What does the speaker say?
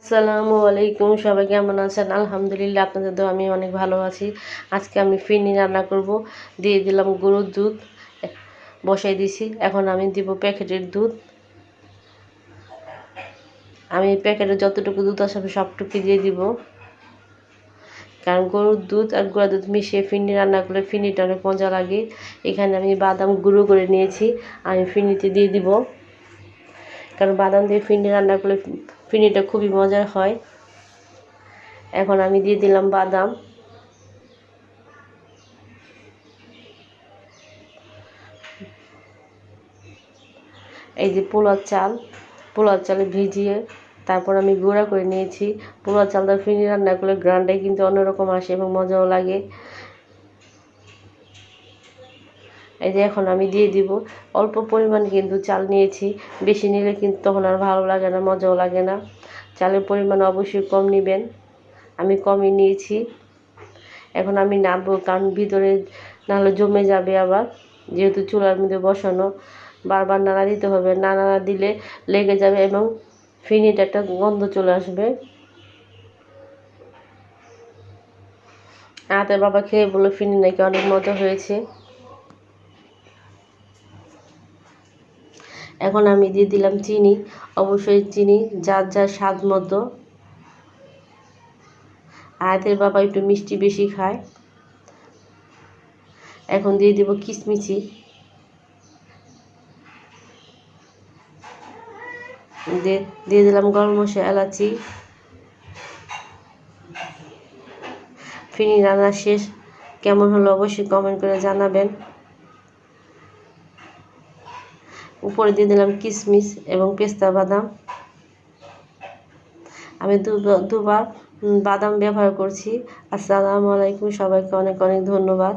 আসসালামু আলাইকুম, সবাই কেমন আছেন? আলহামদুলিল্লাহ, আপনাদের দোয়া আমি অনেক ভালো আছি। আজকে আমি ফিরনি রান্না করব। দিয়ে দিলাম গরুর দুধ, বসাই দিছি। এখন আমি দিব প্যাকেটের দুধ। আমি প্যাকেটে যতটুকু দুধ আছে আমি সবটুকু দিয়ে দিব, কারণ গরুর দুধ আর গুঁড়া দুধ মিশিয়ে ফিরনি রান্না করলে ফিরনিটা অনেক মজা লাগে। এখানে আমি বাদাম গুঁড়ো করে নিয়েছি, আমি ফিরনিতে দিয়ে দিব, কারণ বাদাম দিয়ে ফিরনি রান্না করলে ফিরনিটা খুবই মজার হয়। এখন আমি দিয়ে দিলাম বাদাম। এই যে পোলার চালে ভিজিয়ে তারপর আমি গুঁড়া করে নিয়েছি। পোলার চালটা ফিরনি রান্না করলে গ্রানটাই কিন্তু অন্যরকম আসে এবং মজাও লাগে। এই যে এখন আমি দিয়ে দিব, অল্প পরিমাণ কিন্তু চাল নিয়েছি, বেশি নিলে কিন্তু তখন আর ভালো লাগে না, মজাও লাগে না। চালের পরিমাণ অবশ্যই কম নেবেন, আমি কমই নিয়েছি। এখন আমি নাড়বো, কারণ ভিতরে নাহলে জমে যাবে আবার, যেহেতু চুলার মধ্যে বসানো। বারবার নাড়া দিতে হবে, না নাড়া দিলে লেগে যাবে এবং ফিরনিটা একটা গন্ধ চলে আসবে। রাতের বাবা খেয়ে বললো ফিরনি নাকি অনেক মজা হয়েছে। এখন আমি দিয়ে দিলাম চিনি, অবশ্যই চিনি যার যার স্বাদ মতো। রাতের বাবা একটু মিষ্টি বেশি খায়। এখন দিয়ে দিব কিশমিশি, দিয়ে দিলাম গরম মশলা, এলাচি। ফিরনি রান্না শেষ, কেমন হলো অবশ্যই কমেন্ট করে জানাবেন। উপরে দিয়ে দিলাম কিশমিশ এবং পেস্তা বাদাম। আমি দুবার বাদাম ব্যবহার করছি। আসসালামু আলাইকুম, সবাইকে অনেক অনেক ধন্যবাদ।